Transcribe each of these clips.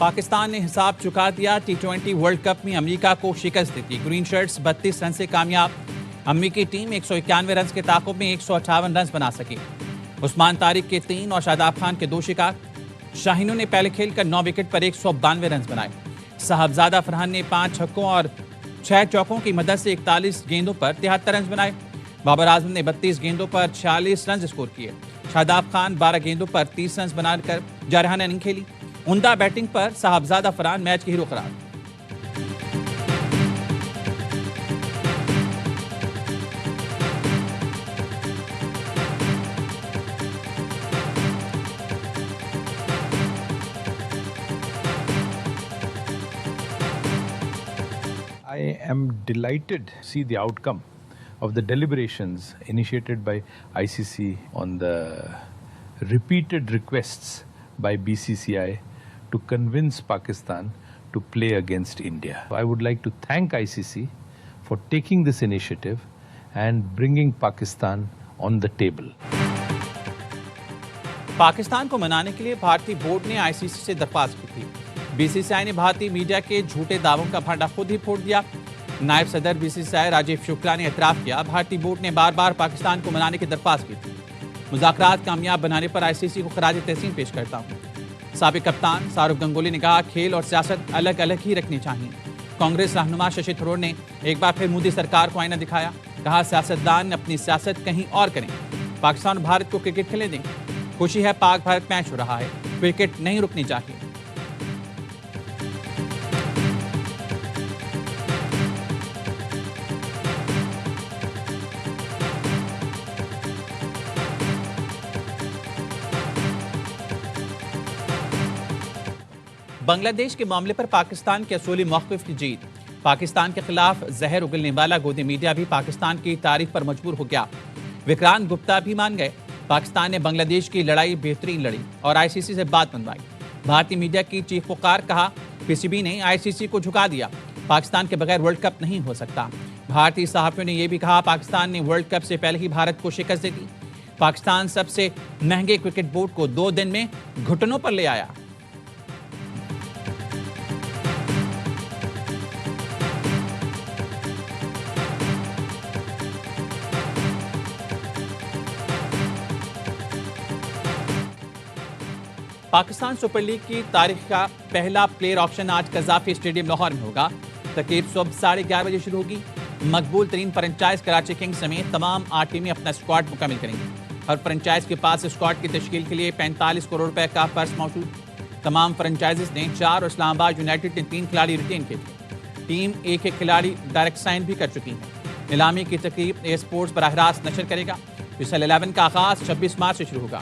پاکستان نے حساب چکا دیا. T20 ورلڈ کپ میں امریکہ کو شکست دی. گرین شرٹس 32 رن سے کامیاب. امریکی ٹیم 191 رنز کے تعاقب میں 158 رنز بنا سکی. عثمان طارق کے 3 اور شاداب خان کے 2 شکار. شاہینوں نے پہلے کھیل کر 9 وکٹ پر 192 رنز بنائے. صاحبزادہ فرحان نے 5 چھکوں اور 6 چوکوں کی مدد سے 41 گیندوں پر 73 رنز بنائے. بابر اعظم نے 32 گیندوں پر 46 رنز اسکور کیے. شاداب خان 12 گیندوں پر 30 رنز بنا کر جارحانہ اننگ کھیلی. عمدہ بیٹنگ پر صاحبزادہ فرحان میچ کے ہیرو قرار. I am delighted to see the outcome of the deliberations initiated by ICC on the repeated requests by BCCI to convince Pakistan to play against India. I would like to thank ICC for taking this initiative and bringing Pakistan on the table. Pakistan کو منانے کے لیے بھارتی board نے آئی سی سی سے درخواست کی تھی. بی سی سی آئی نے بھارتی میڈیا کے جھوٹے دعووں کا بھانڈا خود ہی پھوڑ دیا. نائب صدر بی سی سی آئی راجیو شکلا نے اعتراف کیا بھارتی بورڈ نے بار بار پاکستان کو منانے کی درخواست کی تھی. مذاکرات کامیاب بنانے پر آئی سی سی کو خراج تحسین پیش کرتا ہوں. سابق کپتان سوربھ گنگولی نے کہا کھیل اور سیاست الگ الگ ہی رکھنی چاہیے. کانگریس رہنما ششی تھرور نے ایک بار پھر مودی سرکار کو آئینہ دکھایا. کہا سیاستدان اپنی سیاست کہیں اور کریں. پاکستان اور بھارت کو کرکٹ کھیلنے دیں. خوشی ہے پاک بھارت میچ ہو رہا ہے. کرکٹ نہیں رکنی چاہیے. بنگلہ دیش کے معاملے پر پاکستان کے اصولی موقف کی جیت. پاکستان کے خلاف زہر اگلنے والا گودی میڈیا بھی پاکستان کی تعریف پر مجبور ہو گیا. وکرانت گپتا بھی مان گئے. پاکستان نے بنگلہ دیش کی لڑائی بہترین لڑی اور آئی سی سی سے بات منوائی. بھارتی میڈیا کی چیخ پکار. کہا پی سی بی نے آئی سی سی کو جھکا دیا. پاکستان کے بغیر ورلڈ کپ نہیں ہو سکتا. بھارتی صحافیوں نے یہ بھی کہا پاکستان نے ورلڈ کپ سے پہلے ہی بھارت کو شکست دے دی. پاکستان سب سے مہنگے کرکٹ بورڈ کو 2 دن میں گھٹنوں پر لے آیا. پاکستان سپر لیگ کی تاریخ کا پہلا پلیئر آکشن آج قذافی اسٹیڈیم لاہور میں ہوگا. تقریب صبح 11:30 بجے شروع ہوگی. مقبول ترین فرنچائز کراچی کنگز سمیت تمام 8 ٹیمیں اپنا اسکواڈ مکمل کریں گی. ہر فرنچائز کے پاس اسکواڈ کی تشکیل کے لیے 45 کروڑ روپے کا پرس موجود. تمام فرنچائزز نے 4 اور اسلام آباد یونائٹڈ نے 3 کھلاڑی ریٹین کیے تھے. ٹیم ایک کھلاڑی ڈائریکٹ سائن بھی کر چکی ہے. نیلامی کی تقریب اے اسپورٹس براہ راست نشر کرے گا. فیصل 11 کا آغاز 26 مارچ سے شروع ہوگا.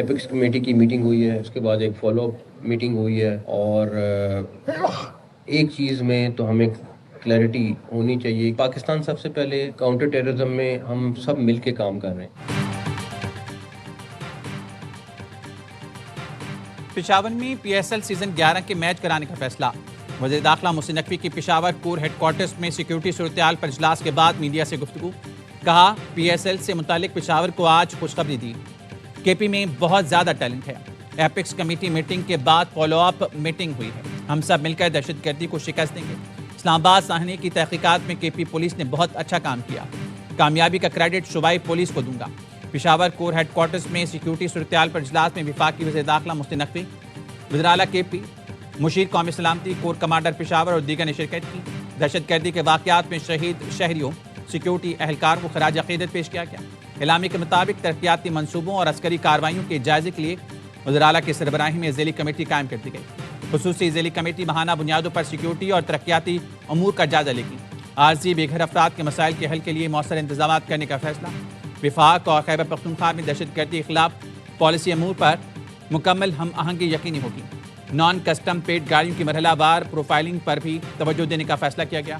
ایپکس کمیٹی کی میٹنگ ہوئی ہے. اس کے بعد ایک فالو اپ میٹنگ ہوئی ہے. اور ایک چیز میں تو ہمیں کلیئرٹی ہونی چاہیے. پاکستان سب سے پہلے کاؤنٹر ٹیررزم میں ہم سب مل کے کام کر رہے ہیں. پشاور میں پی ایس ایل سیزن 11 کے میچ کرانے کا فیصلہ. وزیر داخلہ محسن نقوی کی پشاور کور ہیڈ کوارٹرز میں سیکیورٹی صورتحال پر اجلاس کے بعد میڈیا سے گفتگو. کہا پی ایس ایل سے متعلق پشاور کو آج خوشخبری دی. کے پی میں بہت زیادہ ٹیلنٹ ہے. ایپکس کمیٹی میٹنگ کے بعد فالو اپ میٹنگ ہوئی ہے. ہم سب مل کر دہشت گردی کو شکست دیں گے. اسلام آباد سانحے کی تحقیقات میں کے پی پولیس نے بہت اچھا کام کیا. کامیابی کا کریڈٹ صوبائی پولیس کو دوں گا. پشاور کور ہیڈ کوارٹرز میں سیکیورٹی صورتحال پر اجلاس میں وفاقی وزیر داخلہ محسن نقوی, وزیر اعلیٰ کے پی, مشیر قومی سلامتی, کور کمانڈر پشاور اور دیگر نے شرکت کی. دہشت گردی کے واقعات میں شہید شہریوں, سیکیورٹی اہلکار کو خراج عقیدت پیش کیا گیا. اعلامیے کے مطابق ترقیاتی منصوبوں اور عسکری کارروائیوں کے جائزے کے لیے وزیر اعلیٰ کی سربراہی میں ذیلی کمیٹی قائم کر دی گئی. خصوصی ذیلی کمیٹی ماہانہ بنیادوں پر سیکیورٹی اور ترقیاتی امور کا جائزہ لے گی. عارضی بے گھر افراد کے مسائل کے حل کے لیے مؤثر انتظامات کرنے کا فیصلہ. وفاق اور خیبر پختونخوا میں دہشت گردی کے خلاف پالیسی امور پر مکمل ہم آہنگی یقینی ہوگی. نان کسٹم پیڈ گاڑیوں کی مرحلہ وار پروفائلنگ پر بھی توجہ دینے کا فیصلہ کیا گیا.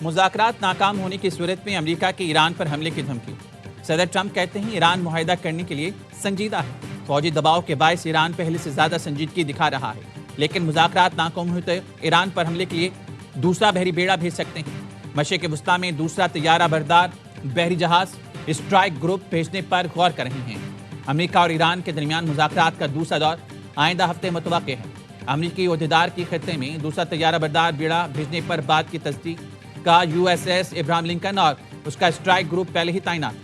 مذاکرات ناکام ہونے کی صورت میں امریکہ کی ایران پر حملے کی دھمکی. صدر ٹرمپ کہتے ہیں ایران معاہدہ کرنے کے لیے سنجیدہ ہے. فوجی دباؤ کے باعث ایران پہلے سے زیادہ سنجیدگی دکھا رہا ہے، لیکن مذاکرات ناکام ہوئے تو ایران پر حملے کے لیے دوسرا بحری بیڑا بھیج سکتے ہیں. مشرق وسطیٰ میں دوسرا طیارہ بردار بحری جہاز اسٹرائک گروپ بھیجنے پر غور کر رہے ہیں. امریکہ اور ایران کے درمیان مذاکرات کا دوسرا دور آئندہ ہفتے متوقع ہے. امریکی عہدیدار کی خطے میں دوسرا طیارہ بردار بیڑا بھیجنے پر بات کی تصدیق کا USS ابراہم لنکن اور اس کا اسٹرائک گروپ پہلے ہی تعینات ہے.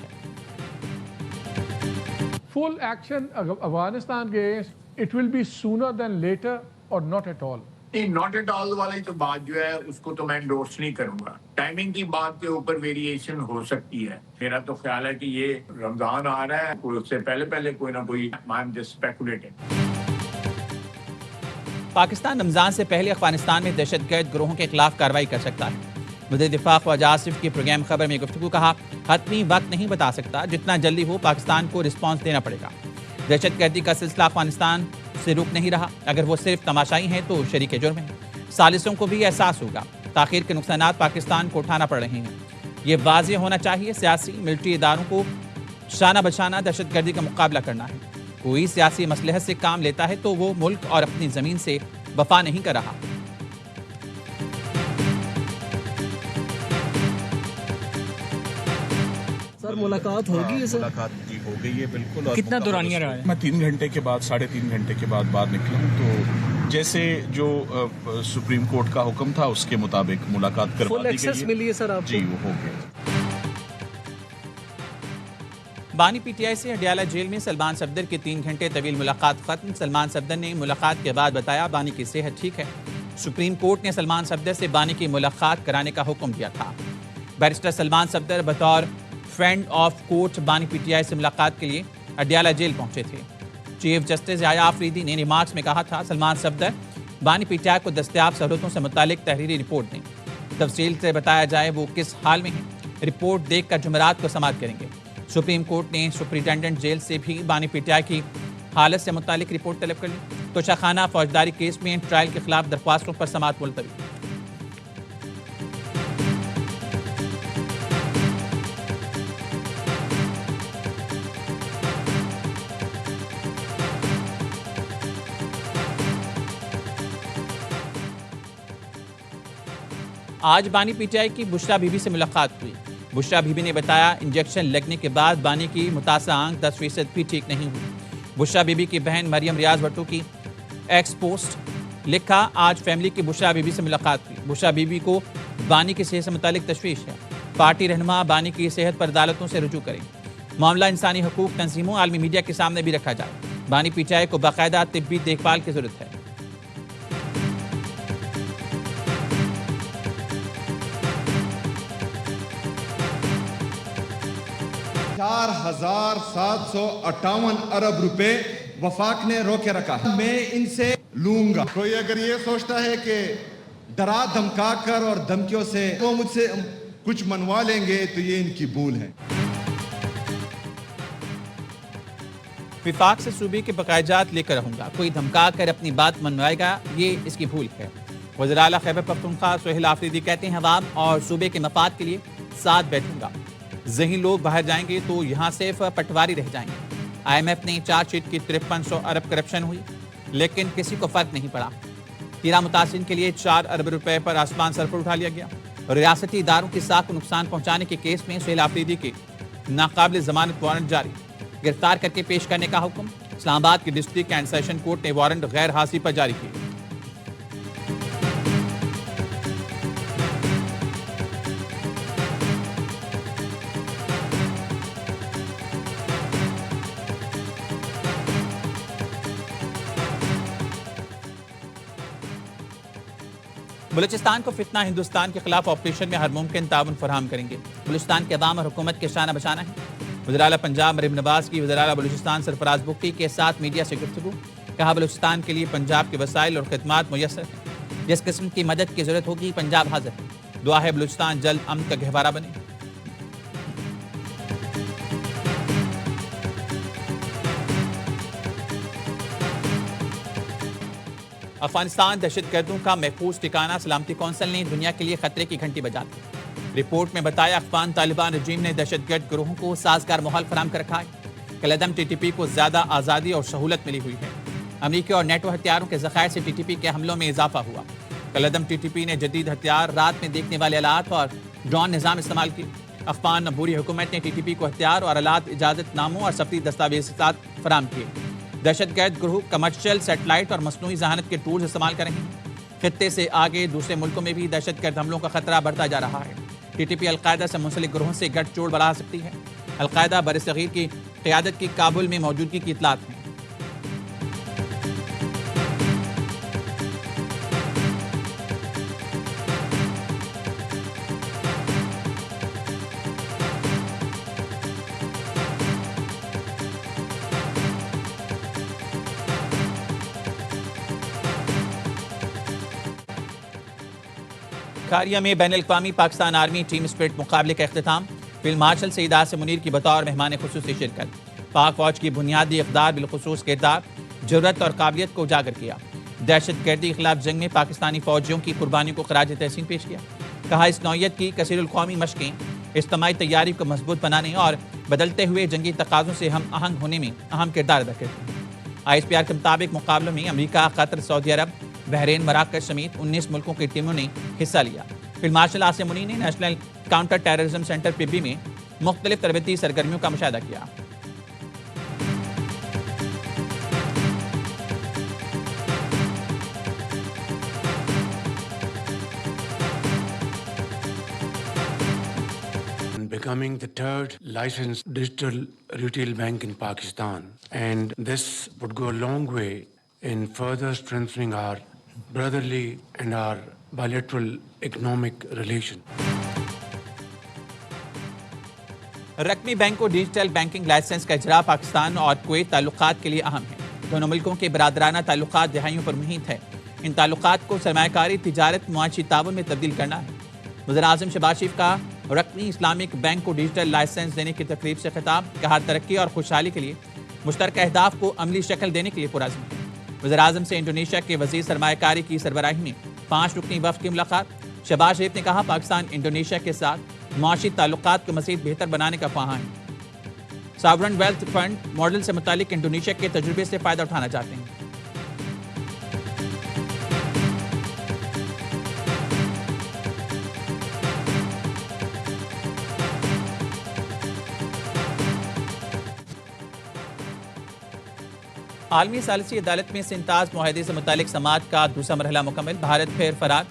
Full action Afghanistan against, it will be sooner than later or not at all. نہیں ناٹ ایٹ آل والی تو بات جو ہے اس کو تو میں انڈورس نہیں کروں گا. ٹائمنگ کی بات کے اوپر ویریشن ہو سکتی ہے. میرا تو خیال ہے کہ یہ رمضان آ رہا ہے، اس سے پہلے کوئی نہ کوئی I'm just speculating. پاکستان رمضان سے پہلے افغانستان میں دہشت گرد گروہوں کے خلاف کارروائی کر سکتا ہے. وزیر دفاع خواجہ آصف کی پروگرام خبر میں گفتگو کہا حتمی وقت نہیں بتا سکتا، جتنا جلدی ہو پاکستان کو رسپانس دینا پڑے گا. دہشت گردی کا سلسلہ افغانستان سے رک نہیں رہا، اگر وہ صرف تماشائی ہیں تو شریک جرم ہیں. ثالثوں کو بھی احساس ہوگا تاخیر کے نقصانات پاکستان کو اٹھانا پڑ رہے ہیں. یہ واضح ہونا چاہیے سیاسی ملٹری اداروں کو شانہ بشانہ دہشت گردی کا مقابلہ کرنا ہے. کوئی سیاسی مصلحت سے کام لیتا ہے تو وہ ملک اور اپنی زمین سے وفا نہیں کر رہا. سر ملاقات ہوگی سر؟ ملاقات جی ہو گئی ہے بالکل. اور کتنا دورانیہ رہا ہے؟ میں 3 گھنٹے کے بعد 3.5 گھنٹے کے بعد باہر نکلا ہوں، تو جیسے جو سپریم کورٹ کا حکم تھا اس کے مطابق ملاقات کروا فل دی ایکسس گئی ملی ہے سر آپ کو؟ جی وہ ہو گیا. بانی PTI سے اڈیالہ جیل میں سلمان صفدر کی 3 گھنٹے طویل ملاقات ختم. سلمان صفدر نے ملاقات کے بعد بتایا بانی کی صحت ٹھیک ہے. سپریم کورٹ نے سلمان صفدر سے بانی کی ملاقات کرانے کا حکم دیا تھا. بیرسٹر سلمان صفدر بطور فرینڈ آف کورٹ بانی PTI سے ملاقات کے لیے اڈیالہ جیل پہنچے تھے. چیف جسٹس یحییٰ آفریدی نے ریمارکس میں کہا تھا سلمان صفدر بانی PTI کو دستیاب سہولتوں سے متعلق تحریری رپورٹ دیں، تفصیل سے بتایا جائے وہ کس حال میں ہیں. رپورٹ دیکھ کر جمعرات کو سماعت کریں گے. سپریم کورٹ نے سپرنٹینڈنٹ جیل سے بھی بانی PTI کی حالت سے متعلق رپورٹ طلب کر لی. توشہ خانہ فوجداری کیس میں ٹرائل کے خلاف درخواستوں پر سماعت ملتوی. آج بانی PTI کی بشرا بی بی سے ملاقات ہوئی. بشرا بی بی نے بتایا انجیکشن لگنے کے بعد بانی کی متاثرہ آنکھ 10% بھی ٹھیک نہیں ہوئی. بشرا بی بی کی بہن مریم ریاض بھٹو کی ایکس پوسٹ لکھا آج فیملی کی بشرا بی بی سے ملاقات ہوئی. بشرا بی بی کو بانی کی صحت سے متعلق تشویش ہے. پارٹی رہنما بانی کی صحت پر عدالتوں سے رجوع کریں. معاملہ انسانی حقوق تنظیموں عالمی میڈیا کے سامنے بھی رکھا جائے. بانی PTI کو باقاعدہ طبی دیکھ بھال کی ضرورت ہے. $4,758 ارب روپے وفاق نے روکے رکھا. میں ان سے لوں گا. کوئی اگر یہ سوچتا ہے کہ ڈرا دھمکا کر اور دھمکیوں سے وہ مجھ سے کچھ منوا لیں گے تو یہ ان کی بھول ہے. وفاق سے صوبے کے بقایا جات لے کر رہوں گا، کوئی دھمکا کر اپنی بات منوائے گا یہ اس کی بھول ہے. وزیر اعلیٰ خیبر پختونخوا سہیل آفریدی کہتے ہیں عوام اور صوبے کے مفاد کے لیے ساتھ بیٹھوں گا. ذہین لوگ باہر جائیں گے تو یہاں صرف پٹواری رہ جائیں گے. IMF نے چارج شیٹ کی 5300 ارب کرپشن ہوئی لیکن کسی کو فرق نہیں پڑا. 13 متاثرین کے لیے 4 ارب روپے پر آسمان سر پر اٹھا لیا گیا. ریاستی اداروں کی ساکھ کو نقصان پہنچانے کے کیس میں سہیل آفریدی کے ناقابل ضمانت وارنٹ جاری، گرفتار کر کے پیش کرنے کا حکم. اسلام آباد کی ڈسٹرکٹ اینڈ سیشن کورٹ نے وارنٹ غیر حاضری پر جاری کیے. بلوچستان کو فتنہ ہندوستان کے خلاف آپریشن میں ہر ممکن تعاون فراہم کریں گے. بلوچستان کے عوام اور حکومت کے شانہ بشانہ ہیں. وزیر اعلیٰ پنجاب مریم نواز کی وزیر اعلیٰ بلوچستان سرفراز بگٹی کے ساتھ میڈیا سے گفتگو. کہا بلوچستان کے لیے پنجاب کے وسائل اور خدمات میسر ہیں. جس قسم کی مدد کی ضرورت ہوگی پنجاب حاضر ہے. دعا ہے بلوچستان جلد امن کا گہوارہ بنے. افغانستان دہشت گردوں کا محفوظ ٹھکانہ، سلامتی کونسل نے دنیا کے لیے خطرے کی گھنٹی بجا دی. رپورٹ میں بتایا افغان طالبان رجیم نے دہشت گرد گروہوں کو سازگار ماحول فراہم کر رکھا ہے. کالعدم ٹی ٹی پی کو زیادہ آزادی اور سہولت ملی ہوئی ہے. امریکی اور نیٹو ہتھیاروں کے ذخائر سے ٹی ٹی پی کے حملوں میں اضافہ ہوا. کالعدم ٹی ٹی پی نے جدید ہتھیار، رات میں دیکھنے والے آلات اور ڈرون نظام استعمال کیے. افغان عبوری حکومت نے ٹی ٹی پی کو ہتھیار اور آلات، اجازت ناموں اور سفری دستاویزات فراہم کیے. دہشت گرد گروہ کمرشل، سیٹلائٹ اور مصنوعی ذہانت کے ٹولز استعمال کر رہے ہیں. خطے سے آگے دوسرے ملکوں میں بھی دہشت گرد حملوں کا خطرہ بڑھتا جا رہا ہے. ٹی ٹی پی القاعدہ سے منسلک گروہوں سے گٹھ جوڑ بڑھا سکتی ہے. القاعدہ برصغیر کی قیادت کی کابل میں موجودگی کی اطلاعات ہیں. کھاریا میں بین الاقوامی پاکستان آرمی ٹیم اسپرٹ مقابلے کا اختتام. فیلڈ مارشل سعید عاصم منیر کی بطور مہمان خصوصی شرکت. پاک فوج کی بنیادی اقدار، بالخصوص کردار، جرأت اور قابلیت کو اجاگر کیا. دہشت گردی کے خلاف جنگ میں پاکستانی فوجیوں کی قربانیوں کو خراج تحسین پیش کیا. کہا اس نوعیت کی کثیر القومی مشقیں اجتماعی تیاری کو مضبوط بنانے اور بدلتے ہوئے جنگی تقاضوں سے ہم آہنگ ہونے میں اہم کردار ادا کرتی ہیں. آئی ایس پی آر کے مطابق مقابلوں میں امریکہ، قطر، سعودی عرب، بحرین، مراکش سمیت 19 ملکوں کی ٹیموں نے حصہ لیا. فیلڈ مارشل عاصم منیر نے national counter terrorism centre Pabbi میں مختلف تربیتی سرگرمیوں کا مشاہدہ کیا. Becoming the third licensed digital retail bank in Pakistan, and this would go a long way in further strengthening our brotherly and our bilateral economic relation. رقمی bank کو digital banking licence کا اجرا پاکستان اور کویت تعلقات کے لیے اہم ہے. دونوں ملکوں کے برادرانہ تعلقات دہائیوں پر محیط ہے. ان تعلقات کو سرمایہ کاری، تجارت، معاشی تعاون میں تبدیل کرنا ہے. وزیر اعظم شہباز شریف کا رقمی اسلامک بینک کو ڈیجیٹل لائسنس دینے کی تقریب سے خطاب. کہا ترقی اور خوشحالی کے لیے مشترکہ اہداف کو عملی شکل دینے کے لیے پرعزم ہے. وزیر اعظم سے انڈونیشیا کے وزیر سرمایہ کاری کی سربراہی میں 5 رکنی وفد کی ملاقات. شہباز شریف نے کہا پاکستان انڈونیشیا کے ساتھ معاشی تعلقات کو مزید بہتر بنانے کا خواہاں ہے. ساورن ویلتھ فنڈ ماڈل سے متعلق انڈونیشیا کے تجربے سے فائدہ اٹھانا چاہتے ہیں. عالمی ثالثی عدالت میں سنتاز معاہدے سے متعلق سماعت کا دوسرا مرحلہ مکمل. بھارت پھر فرار.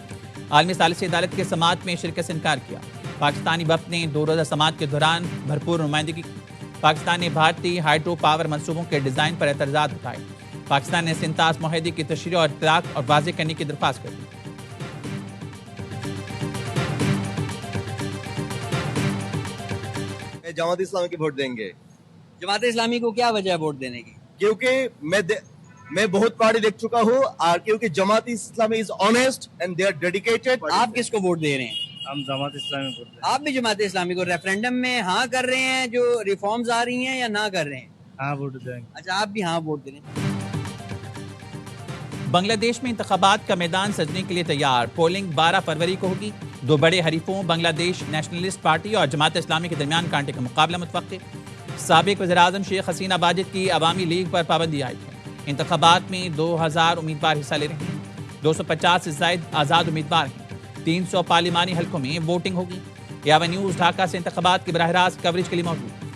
عالمی ثالثی عدالت کے سماعت میں شرکت سے انکار کیا. پاکستانی وفد نے 2 روزہ سماعت کے دوران بھرپور نمائندگی کی. پاکستان نے بھارتی ہائیڈرو پاور منصوبوں کے ڈیزائن پر اعتراضات اٹھائے. پاکستان نے سنتاز معاہدے کی تشریح اور اطلاق اور واضح کرنے کی درخواست کر دی. جماعت اسلامی کے ووٹ دیں گے. جماعت اسلامی کو کیا وجہ ہے ووٹ دینے کی؟ کیونکہ میں بہت پارٹی دیکھ چکا ہوں اور کیونکہ Jamaat Islami is honest and they are dedicated. آپ کس کو ووٹ دے رہے ہیں؟ ہم جماعت اسلامی کو. آپ بھی جماعت اسلامی کو ریفرینڈم میں ہاں کر رہے ہیں جو ریفارمز آ رہی ہیں یا نہ کر رہے ہیں؟ ہاں ووٹ دیں گے. اچھا آپ بھی ہاں ووٹ دے رہے ہیں. بنگلہ دیش میں انتخابات کا میدان سجنے کے لیے تیار. پولنگ 12 فروری کو ہوگی. 2 بڑے حریفوں بنگلہ دیش نیشنلسٹ پارٹی اور جماعت اسلامی کے درمیان کانٹے کا مقابلہ متوقع. سابق وزیر اعظم شیخ حسینہ باجد کی عوامی لیگ پر پابندی عائد ہے. انتخابات میں 2000 امیدوار حصہ لے رہے ہیں. 250 سے زائد آزاد امیدوار ہیں. 300 پارلیمانی حلقوں میں ووٹنگ ہوگی. یاوا نیوز ڈھاکہ سے انتخابات کی براہ راست کوریج کے لیے موجود.